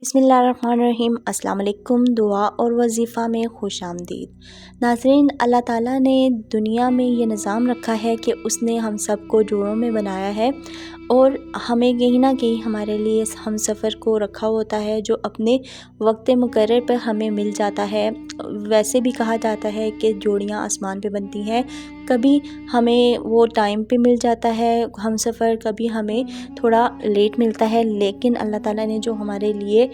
بسم اللہ الرحمن الرحیم۔ السلام علیکم۔ دعا اور وظیفہ میں خوش آمدید۔ ناظرین، اللہ تعالیٰ نے دنیا میں یہ نظام رکھا ہے کہ اس نے ہم سب کو جوڑوں میں بنایا ہے اور ہمیں کہیں نہ کہیں ہمارے لیے ہم سفر کو رکھا ہوتا ہے جو اپنے وقت مقرر پر ہمیں مل جاتا ہے۔ ویسے بھی کہا جاتا ہے کہ جوڑیاں آسمان پہ بنتی ہیں، کبھی ہمیں وہ ٹائم پہ مل جاتا ہے ہم سفر، کبھی ہمیں تھوڑا لیٹ ملتا ہے، لیکن اللہ تعالیٰ نے جو ہمارے لیے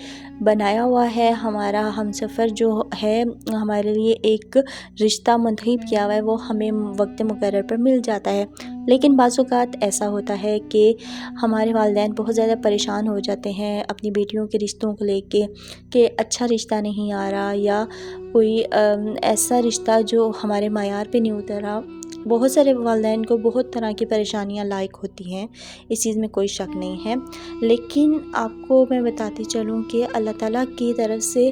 بنایا ہوا ہے، ہمارا ہم سفر جو ہے ہمارے لیے ایک رشتہ منتخب کیا ہوا ہے، وہ ہمیں وقت مقرر پر مل جاتا ہے۔ لیکن بعض اوقات ایسا ہوتا ہے کہ ہمارے والدین بہت زیادہ پریشان ہو جاتے ہیں اپنی بیٹیوں کے رشتوں کو لے کے کہ اچھا رشتہ نہیں آ رہا، یا کوئی ایسا رشتہ جو ہمارے معیار پہ نہیں اترا۔ بہت سارے والدین کو بہت طرح کی پریشانیاں لاحق ہوتی ہیں، اس چیز میں کوئی شک نہیں ہے، لیکن آپ کو میں بتاتی چلوں کہ اللہ تعالیٰ کی طرف سے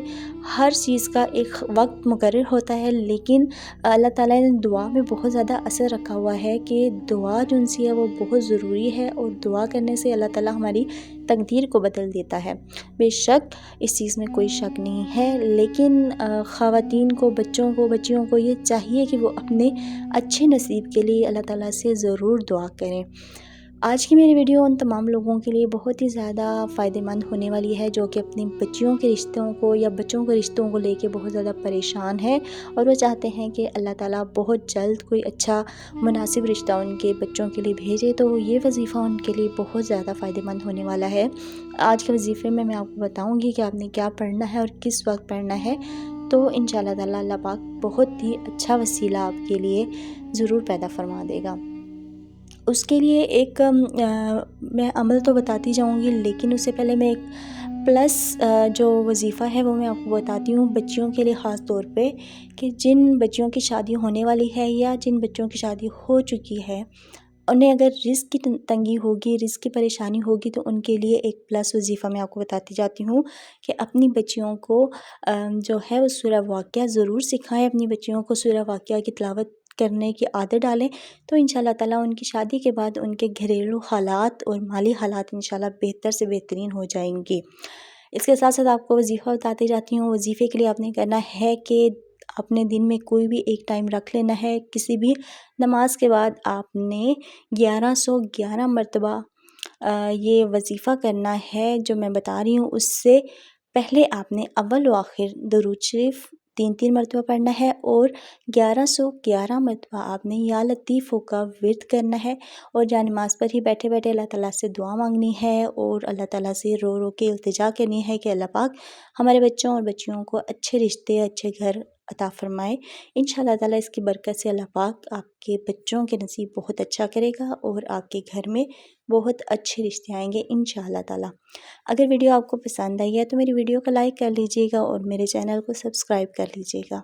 ہر چیز کا ایک وقت مقرر ہوتا ہے، لیکن اللہ تعالیٰ نے دعا میں بہت زیادہ اثر رکھا ہوا ہے کہ دعا جو سی ہے وہ بہت ضروری ہے، اور دعا کرنے سے اللہ تعالیٰ ہماری تقدیر کو بدل دیتا ہے۔ بے شک اس چیز میں کوئی شک نہیں ہے، لیکن خواتین کو، بچیوں کو یہ چاہیے کہ وہ اپنے اچھے نصیب کے لیے اللہ تعالیٰ سے ضرور دعا کریں۔ آج کی میری ویڈیو ان تمام لوگوں کے لیے بہت ہی زیادہ فائدہ مند ہونے والی ہے جو کہ اپنی بچیوں کے رشتوں کو یا بچوں کے رشتوں کو لے کے بہت زیادہ پریشان ہیں، اور وہ چاہتے ہیں کہ اللہ تعالیٰ بہت جلد کوئی اچھا مناسب رشتہ ان کے بچوں کے لیے بھیجے، تو یہ وظیفہ ان کے لیے بہت زیادہ فائدہ مند ہونے والا ہے۔ آج کے وظیفے میں آپ کو بتاؤں گی کہ آپ نے کیا پڑھنا ہے اور کس وقت پڑھنا ہے، تو انشاءاللہ تعالیٰ اللہ پاک بہت ہی اچھا وسیلہ آپ کے لیے ضرور پیدا فرما دے گا۔ اس کے لیے ایک میں عمل تو بتاتی جاؤں گی، لیکن اس سے پہلے میں ایک پلس جو وظیفہ ہے وہ میں آپ کو بتاتی ہوں بچیوں کے لیے، خاص طور پہ کہ جن بچیوں کی شادی ہونے والی ہے یا جن بچوں کی شادی ہو چکی ہے، انہیں اگر رزق کی تنگی ہوگی، رزق کی پریشانی ہوگی، تو ان کے لیے ایک پلس وظیفہ میں آپ کو بتاتی جاتی ہوں کہ اپنی بچیوں کو جو ہے وہ سورہ واقعہ ضرور سکھائیں، اپنی بچیوں کو سورہ واقعہ کی تلاوت کرنے کی عادت ڈالیں، تو انشاءاللہ تعالیٰ ان کی شادی کے بعد ان کے گھریلو حالات اور مالی حالات انشاءاللہ بہتر سے بہترین ہو جائیں گی۔ اس کے ساتھ ساتھ آپ کو وظیفہ بتاتی جاتی ہوں۔ وظیفے کے لیے آپ نے کرنا ہے کہ اپنے دن میں کوئی بھی ایک ٹائم رکھ لینا ہے، کسی بھی نماز کے بعد آپ نے 1111 مرتبہ یہ وظیفہ کرنا ہے جو میں بتا رہی ہوں۔ اس سے پہلے آپ نے اول و آخر درود شریف 3 مرتبہ پڑھنا ہے، اور 1111 مرتبہ آپ نے یا لطیفوں کا ورد کرنا ہے، اور جا نماز پر ہی بیٹھے بیٹھے اللہ تعالیٰ سے دعا مانگنی ہے، اور اللہ تعالیٰ سے رو رو کے التجا کرنی ہے کہ اللہ پاک ہمارے بچوں اور بچیوں کو اچھے رشتے، اچھے گھر عطا فرمائے۔ انشاءاللہ تعالیٰ اس کی برکت سے اللہ پاک آپ کے بچوں کے نصیب بہت اچھا کرے گا، اور آپ کے گھر میں بہت اچھے رشتے آئیں گے انشاءاللہ تعالیٰ۔ اگر ویڈیو آپ کو پسند آئی ہے تو میری ویڈیو کو لائک کر لیجیے گا اور میرے چینل کو سبسکرائب کر لیجیے گا۔